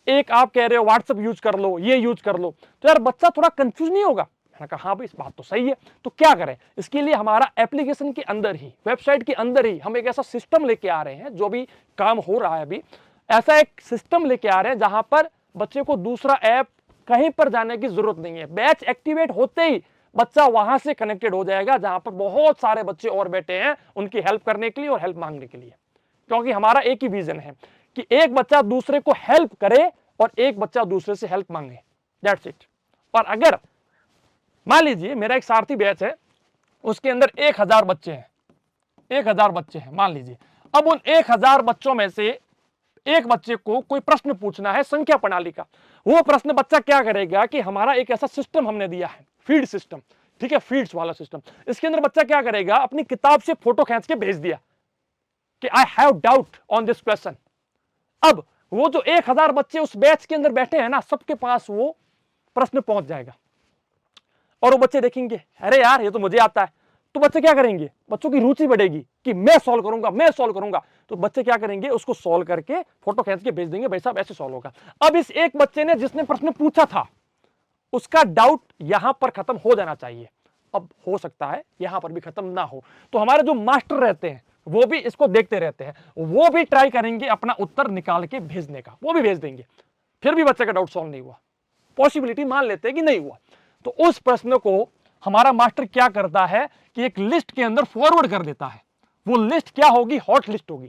एक आप कह रहे हो व्हाट्सएप यूज कर लो, ये यूज कर लो, तो यार बच्चा थोड़ा कंफ्यूज नहीं होगा? मैंने कहा हाँ भाई, इस बात तो सही है। तो क्या करें, इसके लिए हमारा एप्लीकेशन के अंदर ही, वेबसाइट के अंदर ही हम एक ऐसा सिस्टम लेके आ रहे हैं, जो भी काम हो रहा है अभी, ऐसा एक सिस्टम लेके आ रहे हैं जहां पर बच्चे को दूसरा ऐप कहीं पर जाने की जरूरत नहीं है। बैच एक्टिवेट होते ही बच्चा वहां से कनेक्टेड हो जाएगा जहां पर बहुत सारे बच्चे और बैठे हैं उनकी हेल्प करने के लिए और हेल्प मांगने के लिए। क्योंकि हमारा एक ही विजन है कि एक बच्चा दूसरे को हेल्प करे और एक बच्चा दूसरे से हेल्प मांगे, दैट्स इट। और अगर मान लीजिए मेरा एक सारथी बैच है, उसके अंदर 1000 बच्चे हैं, 1000 बच्चे हैं मान लीजिए। अब उन 1000 बच्चों में से एक बच्चे को कोई प्रश्न पूछना है संख्या प्रणाली का। वो प्रश्न बच्चा क्या करेगा कि हमारा एक ऐसा सिस्टम हमने दिया है, फीड सिस्टम, ठीक है, फीड्स वाला सिस्टम। इसके अंदर बच्चा क्या करेगा, अपनी किताब से फोटो खींच के भेज दिया कि I have doubt on this question. अब वो जो 1000 बच्चे उस बैच के अंदर बैठे हैं ना, सबके पास वो प्रश्न पहुंच जाएगा और वो बच्चे देखेंगे अरे यार ये तो मुझे आता है। तो बच्चे क्या करेंगे, बच्चों की रुचि बढ़ेगी कि मैं सॉल्व करूंगा, मैं सॉल्व करूंगा। तो बच्चे क्या करेंगे, उसको सॉल्व करके फोटो खींच के भेज देंगे, भाई साहब ऐसे सॉल्व होगा। अब इस एक बच्चे ने जिसने प्रश्न पूछा था, उसका डाउट यहां पर खत्म हो जाना चाहिए। अब हो सकता है यहां पर भी खत्म ना हो, तो हमारे जो मास्टर रहते हैं वो भी इसको देखते रहते हैं, वो भी ट्राई करेंगे अपना उत्तर निकाल के भेजने का, वो भी भेज देंगे। फिर भी बच्चे का डाउट सॉल्व नहीं हुआ, पॉसिबिलिटी मान लेते हैं कि नहीं हुआ, तो उस प्रश्न को हमारा मास्टर क्या करता है कि एक लिस्ट के अंदर फॉरवर्ड कर देता है। वो लिस्ट क्या होगी, हॉट लिस्ट होगी,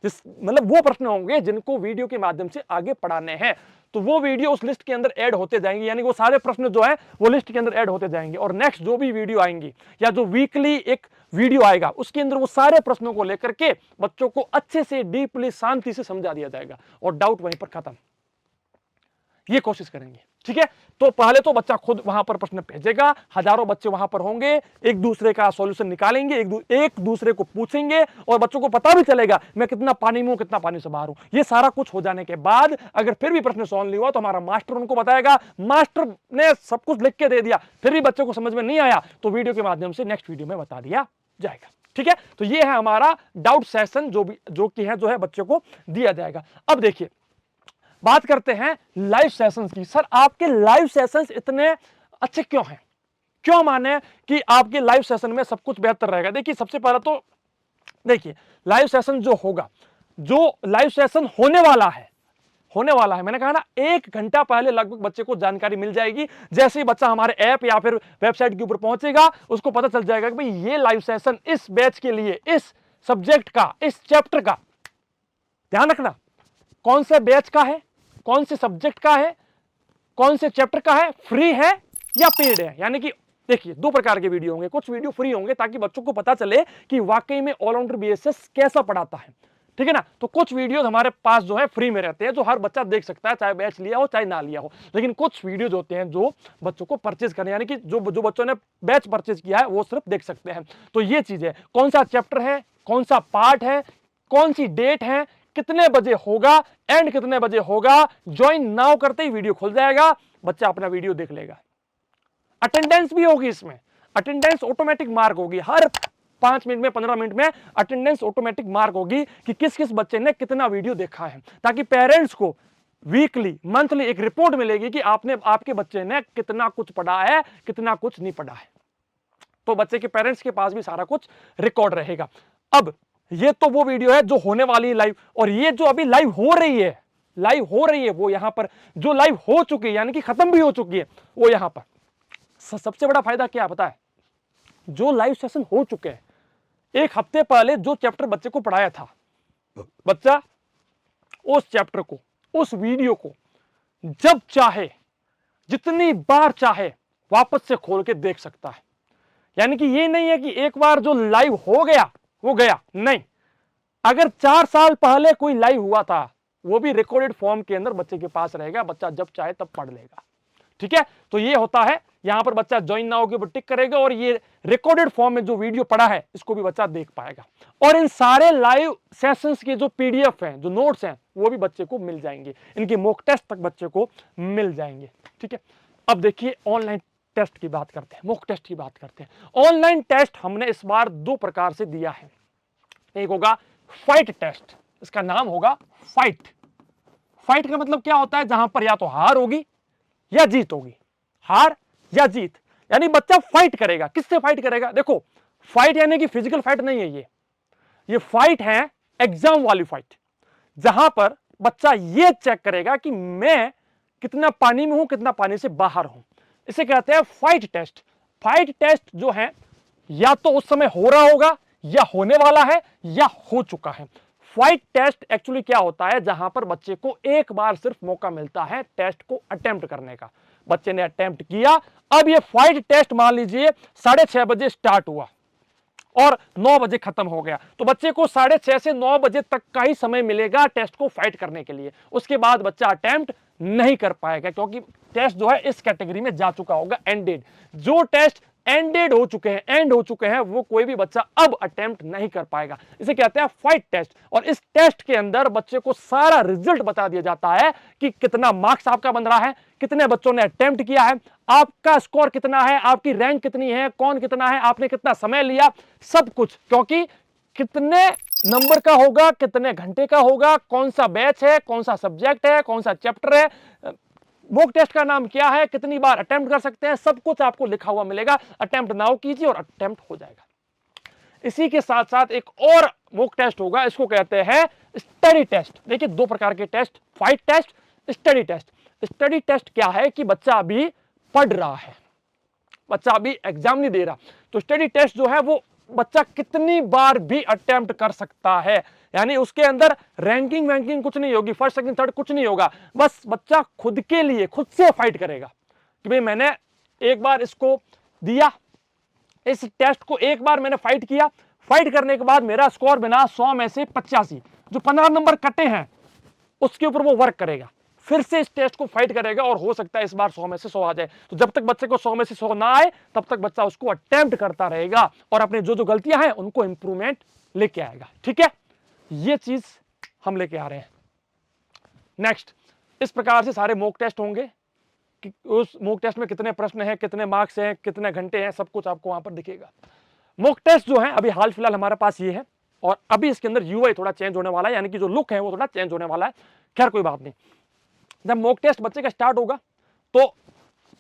जिस मतलब वो प्रश्न होंगे जिनको वीडियो के माध्यम से आगे पढ़ाने हैं, तो वो वीडियो उस लिस्ट के अंदर ऐड होते जाएंगे। यानी वो सारे प्रश्न जो है वो लिस्ट के अंदर ऐड होते जाएंगे और नेक्स्ट जो भी वीडियो आएंगी या जो वीकली एक वीडियो आएगा उसके अंदर वो सारे प्रश्नों को लेकर के बच्चों को अच्छे से डीपली शांति से समझा दिया जाएगा और डाउट वहीं पर खत्म। ये कोशिश करेंगे, ठीक है। तो पहले तो बच्चा खुद वहां पर प्रश्न भेजेगा, हजारों बच्चे वहां पर होंगे, एक दूसरे का सॉल्यूशन निकालेंगे, एक दूसरे को पूछेंगे और बच्चों को पता भी चलेगा मैं कितना पानी में हूं, कितना पानी से बाहर हूं। ये सारा कुछ हो जाने के बाद अगर फिर भी प्रश्न सॉल्व नहीं हुआ तो हमारा मास्टर उनको बताएगा, मास्टर ने सब कुछ लिख के दे दिया, फिर भी बच्चे को समझ में नहीं आया तो वीडियो के माध्यम से नेक्स्ट वीडियो में बता दिया जाएगा, ठीक है। तो ये है हमारा डाउट सेशन जो कि है जो है बच्चों को दिया जाएगा। अब देखिए बात करते हैं लाइव सेशंस की। सर आपके लाइव सेशंस इतने अच्छे क्यों हैं, क्यों माने कि आपके लाइव सेशन में सब कुछ बेहतर रहेगा? देखिए सबसे पहले तो देखिए लाइव सेशन जो होगा, जो लाइव सेशन होने वाला है, मैंने कहा ना 1 घंटा पहले लगभग बच्चे को जानकारी मिल जाएगी। जैसे ही बच्चा हमारे ऐप या फिर वेबसाइट के ऊपर पहुंचेगा उसको पता चल जाएगा कि भाई ये लाइव सेशन इस बैच के लिए, इस सब्जेक्ट का, इस चैप्टर का, ध्यान रखना कौन से बैच का है, कौन से सब्जेक्ट का है, कौन से चैप्टर का है, फ्री है या पेड है। यानी कि देखिए 2 प्रकार के वीडियो होंगे, कुछ वीडियो फ्री होंगे ताकि बच्चों को पता चले कि वाकई में ऑलराउंडर बीएसएस कैसा पढ़ाता है, ठीक है ना। तो कुछ वीडियो हमारे पास जो है फ्री में रहते हैं, जो हर बच्चा देख सकता है, चाहे बैच लिया हो चाहे ना लिया हो। लेकिन कुछ वीडियो होते हैं जो बच्चों को परचेज करने, यानी कि जो बच्चों ने बैच परचेज किया है वो सिर्फ देख सकते हैं। तो ये चीज है, कौन सा चैप्टर है, कौन सा पार्ट है, कौन सी डेट है, कितने बजे होगा, एंड कितने बजे होगा, ज्वाइन नाउ करते ही वीडियो खुल जाएगा, बच्चा अपना वीडियो देख लेगा। अटेंडेंस भी होगी इसमें, अटेंडेंस ऑटोमेटिक मार्क होगी, हर 5 मिनट में 15 मिनट में अटेंडेंस ऑटोमेटिक मार्क होगी कि किस किस बच्चे ने कितना वीडियो देखा है, ताकि पेरेंट्स को वीकली मंथली एक रिपोर्ट मिलेगी कि आपके बच्चे ने कितना कुछ पढ़ा है, कितना कुछ नहीं पढ़ा है। तो बच्चे के पेरेंट्स के पास भी सारा कुछ रिकॉर्ड रहेगा। अब ये तो वो वीडियो है जो होने वाली है लाइव, और ये जो अभी लाइव हो रही है वो यहां पर जो लाइव हो चुकी है, यानी कि खत्म भी हो चुकी है, वो यहां पर। सबसे बड़ा फायदा क्या पता है, जो लाइव सेशन हो चुके हैं, 1 हफ्ते पहले जो चैप्टर बच्चे को पढ़ाया था, बच्चा उस चैप्टर को, उस वीडियो को जब चाहे, जितनी बार चाहे वापस से खोल के देख सकता है। यानी कि ये नहीं है कि एक बार जो लाइव हो गया वो गया, नहीं। अगर 4 साल पहले कोई लाइव हुआ था वो भी रिकॉर्डेड फॉर्म के अंदर बच्चे के पास रहेगा, बच्चा जब चाहे तब पढ़ लेगा, ठीक है। तो ये होता है यहां पर बच्चा ज्वाइन नाउ के ऊपर टिक करेगा और ये रिकॉर्डेड फॉर्म में जो वीडियो पड़ा है इसको भी बच्चा देख पाएगा। और इन सारे लाइव सेशंस के जो पीडीएफ हैं, जो नोट्स हैं, वो भी बच्चे को मिल जाएंगे, इनके मॉक टेस्ट तक बच्चे को मिल जाएंगे। ठीक है, अब देखिए ऑनलाइन टेस्ट की बात करते हैं, मॉक टेस्ट की बात करते हैं। ऑनलाइन टेस्ट हमने इस बार दो प्रकार से दिया है। एक होगा फाइट टेस्ट, इसका नाम होगा फाइट। फाइट का मतलब क्या होता है, जहां पर या तो हार होगी या जीत होगी, हार या जीत, यानी बच्चा फाइट करेगा। किससे फाइट करेगा? देखो, फाइट यानी कि फिजिकल फाइट नहीं है, ये फाइट है एग्जाम वाली फाइट, जहां पर बच्चा ये चेक करेगा कि मैं कितना पानी में हूं, कितना पानी से बाहर हूं। इसे कहते हैं फाइट टेस्ट। फाइट टेस्ट जो है या तो उस समय हो रहा होगा, या होने वाला है, या हो चुका है। फाइट टेस्ट एक्चुअली क्या होता है, जहां पर बच्चे को एक बार सिर्फ मौका मिलता है टेस्ट को अटेम्प्ट करने का। बच्चे ने अटेम्प्ट किया, अब ये फाइट टेस्ट मान लीजिए 6:30 बजे स्टार्ट हुआ और 9 बजे खत्म हो गया, तो बच्चे को 6:30 से 9 बजे तक का ही समय मिलेगा टेस्ट को फाइट करने के लिए। उसके बाद बच्चा अटेम्प्ट नहीं कर पाएगा, क्योंकि टेस्ट जो है इस कैटेगरी में जा चुका होगा, एंडेड। जो टेस्ट एंडेड हो चुके हैं, एंड हो चुके हैं, वो कोई भी बच्चा अब अटेम्प्ट नहीं कर पाएगा। इसे कहते हैं फाइट टेस्ट। और इस टेस्ट के अंदर बच्चे को सारा रिजल्ट बता दिया जाता है कि कितना मार्क्स आपका बन रहा है, कितने बच्चों ने अटेम्प्ट किया है, आपका स्कोर कितना है, आपकी रैंक कितनी है, कौन कितना है, आपने कितना समय लिया, सब कुछ। क्योंकि कितने नंबर का होगा, कितने घंटे का होगा, कौन सा बैच है, कौन सा सब्जेक्ट है, कौन सा चैप्टर है, मॉक टेस्ट का नाम क्या है, कितनी बार अटेम्प्ट कर सकते हैं, सब कुछ आपको लिखा हुआ मिलेगा। अटेम्प्ट नाउ कीजिए और अटेम्प्ट हो जाएगा। इसी के साथ साथ एक और मॉक टेस्ट होगा, इसको कहते हैं स्टडी टेस्ट। देखिए, दो प्रकार के test, fight test, study test. Study test क्या है कि बच्चा अभी पढ़ रहा है, बच्चा अभी एग्जाम नहीं दे रहा, तो स्टडी टेस्ट जो है वो बच्चा कितनी बार भी अटेम्प्ट कर सकता है। यानी उसके अंदर रैंकिंग वैंकिंग कुछ नहीं होगी, फर्स्ट सेकंड थर्ड कुछ नहीं होगा, बस बच्चा खुद के लिए खुद से फाइट करेगा कि भाई मैंने एक बार इसको दिया, इस टेस्ट को एक बार मैंने फाइट किया, फाइट करने के बाद मेरा स्कोर बना 100 में से 85, जो 15 नंबर कटे हैं उसके ऊपर वो वर्क करेगा, फिर से इस टेस्ट को फाइट करेगा और हो सकता है इस बार 100 में से 100 आ जाए। तो जब तक बच्चे को 100 में से 100 ना आए तब तक बच्चा उसको अटेम्प्ट करता रहेगा और अपने जो जो गलतियां हैं उनको इंप्रूवमेंट लेके आएगा। ठीक है, ये चीज हम लेके आ रहे हैं। नेक्स्ट, इस प्रकार से सारे मॉक टेस्ट होंगे कि उस मॉक टेस्ट में कितने प्रश्न हैं, कितने मार्क्स हैं, कितने घंटे हैं, सब कुछ आपको वहां पर दिखेगा। मॉक टेस्ट जो है अभी हाल फिलहाल हमारे पास ये है, और अभी इसके अंदर यूआई थोड़ा चेंज होने वाला है, यानी कि जो लुक है वो थोड़ा चेंज होने वाला है। खैर कोई बात नहीं। जब मॉक टेस्ट बच्चे का स्टार्ट होगा तो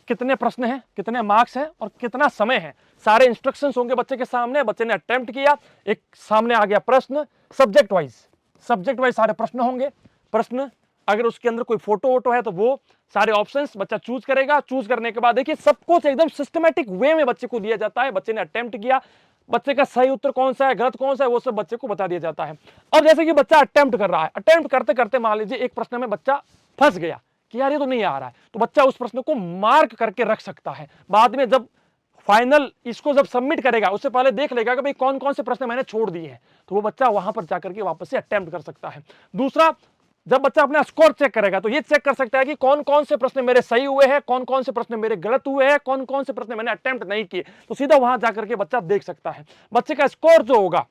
कितने प्रश्न हैं, कितने मार्क्स हैं और कितना समय है, सारे इंस्ट्रक्शंस होंगे बच्चे के सामने। बच्चे ने अटेम्प्ट किया, एक सामने आ गया प्रश्न, सब्जेक्ट वाइज सारे प्रश्न होंगे। प्रश्न अगर उसके अंदर कोई फोटो वोटो है तो वो सारे ऑप्शंस बच्चा चूज करेगा। चूज करने के बाद देखिए सब कुछ एकदम सिस्टमैटिक वे में बच्चे को दिया जाता है। बच्चे ने अटेम्प्ट किया, बच्चे का सही उत्तर कौन सा है, गलत कौन सा है, वो सब बच्चे को बता दिया जाता है। अब जैसे कि बच्चा अटेम्प्ट कर रहा है, अटेम्प्ट करते करते मान लीजिए एक प्रश्न में बच्चा फंस गया कि यार ये तो नहीं आ रहा है, तो बच्चा उस प्रश्न को मार्क करके रख सकता है। बाद में जब फाइनल इसको जब सबमिट करेगा उससे पहले देख लेगा कि भाई कौन कौन से प्रश्न मैंने छोड़ दिए हैं, तो वो बच्चा वहां पर जाकर के वापस से अटेम्प्ट कर सकता है। दूसरा, जब बच्चा अपना स्कोर चेक करेगा तो ये चेक कर सकता है कि कौन कौन से प्रश्न मेरे सही हुए हैं, कौन कौन से प्रश्न मेरे गलत हुए हैं, कौन कौन से प्रश्न मैंने अटेम्प्ट नहीं किए, तो सीधा वहां जाकर के बच्चा देख सकता है। बच्चे का स्कोर जो होगा,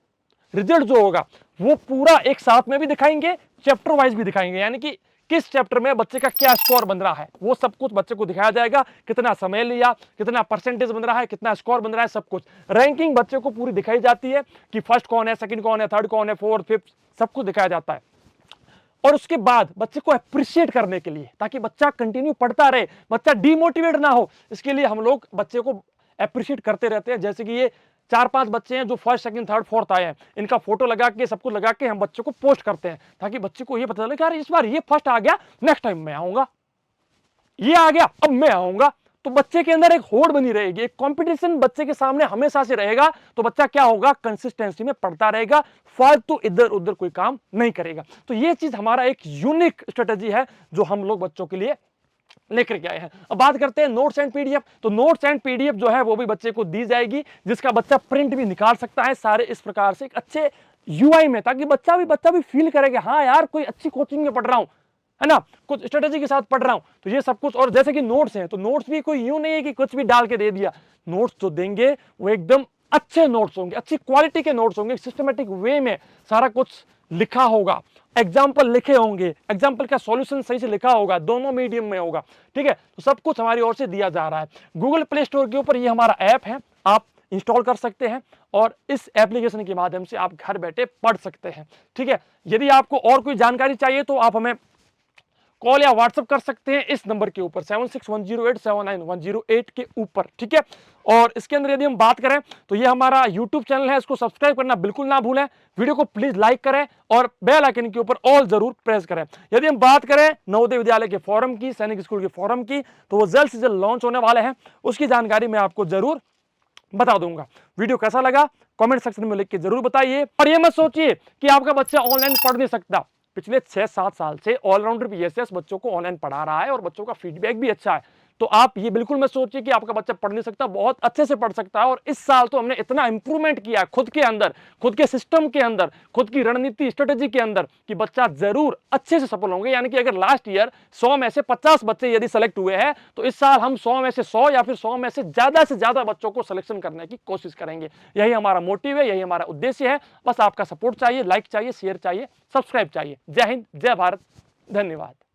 रिजल्ट जो होगा, वो पूरा एक साथ में भी दिखाएंगे, चैप्टर वाइज भी दिखाएंगे, यानी कि किस चैप्टर में बच्चे का क्या स्कोर बन रहा है वो सब कुछ बच्चे को दिखाया जाएगा। कितना समय लिया, कितना परसेंटेज बन रहा है, कितना स्कोर बन रहा है, सब कुछ रैंकिंग बच्चे को पूरी दिखाई जाती है कि फर्स्ट कौन है, सेकंड कौन है, थर्ड कौन है, फोर्थ फिफ्थ, सब कुछ दिखाया जाता है। और उसके बाद बच्चे को अप्रिशिएट करने के लिए, ताकि बच्चा कंटिन्यू पढ़ता रहे, बच्चा डिमोटिवेट ना हो, इसके लिए हम लोग बच्चे को अप्रिशिएट करते रहते हैं। जैसे कि ये 4-5 बच्चे हैं जो फर्स्ट सेकंड थर्ड फोर्थ आए हैं, इनका फोटो लगा के सब कुछ लगा के हम बच्चों को पोस्ट करते हैं, ताकि बच्चे को ये पता चले कि यार इस बार ये फर्स्ट आ गया, नेक्स्ट टाइम मैं आऊंगा, ये आ गया अब मैं आऊंगा। तो बच्चे के अंदर एक होड़ बनी रहेगी, एक कंपटीशन बच्चे के सामने हमेशा से रहेगा। तो बच्चा क्या होगा, कंसिस्टेंसी में पढ़ता रहेगा, फालतू इधर उधर कोई काम नहीं करेगा। तो ये चीज हमारा एक यूनिक स्ट्रेटेजी है जो हम लोग बच्चों के लिए लेकर के आए हैं। अब बात करते हैं नोट्स एंड पीडीएफ। तो नोट्स एंड पीडीएफ जो है वो भी बच्चे को दी जाएगी, जिसका बच्चा प्रिंट भी निकाल सकता है सारे इस प्रकार से एक अच्छे यूआई में, ताकि बच्चा भी फील करेगा हाँ यार कोई अच्छी कोचिंग में पढ़ रहा हूं, है ना, कुछ स्ट्रेटेजी के साथ पढ़ रहा हूं, तो ये सब कुछ। और जैसे कि नोट्स हैं, तो नोट्स भी कोई यूं नहीं है कि कुछ भी डाल के दे दिया। नोट्स जो देंगे वो एकदम अच्छे नोट्स होंगे, अच्छी क्वालिटी के नोट्स होंगे, सिस्टमेटिक वे में सारा कुछ लिखा होगा, एग्जाम्पल लिखे होंगे, एग्जाम्पल का सॉल्यूशन सही से लिखा होगा, दोनों मीडियम में होगा, ठीक है। तो सब कुछ हमारी ओर से दिया जा रहा है। गूगल प्ले स्टोर के ऊपर ये हमारा ऐप है, आप इंस्टॉल कर सकते हैं और इस एप्लीकेशन के माध्यम से आप घर बैठे पढ़ सकते हैं, ठीक है। यदि आपको और कोई जानकारी चाहिए तो आप हमें कॉल या व्हाट्सएप कर सकते हैं इस नंबर के ऊपर 7610879108 के ऊपर, ठीक है। और इसके अंदर यदि हम बात करें तो ये हमारा यूट्यूब चैनल है, इसको सब्सक्राइब करना बिल्कुल ना भूलें, वीडियो को प्लीज लाइक करें और बेल आइकन के ऊपर ऑल जरूर प्रेस करें। यदि हम बात करें नवोदय विद्यालय के फॉरम की, सैनिक स्कूल के फॉरम की, तो वो जल्द से जल्द लॉन्च होने वाले हैं, उसकी जानकारी मैं आपको जरूर बता दूंगा। वीडियो कैसा लगा कमेंट सेक्शन में लिख के जरूर बताइए। और ये मत सोचिए कि आपका बच्चा ऑनलाइन पढ़ नहीं सकता। पिछले 6-7 साल से ऑलराउंडर पीएसएस बच्चों को ऑनलाइन पढ़ा रहा है और बच्चों का फीडबैक भी अच्छा है। तो आप ये बिल्कुल मत सोचिए कि आपका बच्चा पढ़ नहीं सकता, बहुत अच्छे से पढ़ सकता है। और इस साल तो हमने इतना इंप्रूवमेंट किया है खुद के अंदर, खुद के सिस्टम के अंदर, खुद की रणनीति स्ट्रेटेजी के अंदर, कि बच्चा जरूर अच्छे से सफल होंगे। यानी कि अगर लास्ट ईयर 100 में से 50 बच्चे यदि सेलेक्ट हुए हैं, तो इस साल हम 100 में से 100 या फिर 100 में से ज्यादा बच्चों को सिलेक्शन करने की कोशिश करेंगे। यही हमारा मोटिव है, यही हमारा उद्देश्य है। बस आपका सपोर्ट चाहिए, लाइक चाहिए, शेयर चाहिए, सब्सक्राइब चाहिए। जय हिंद, जय भारत, धन्यवाद।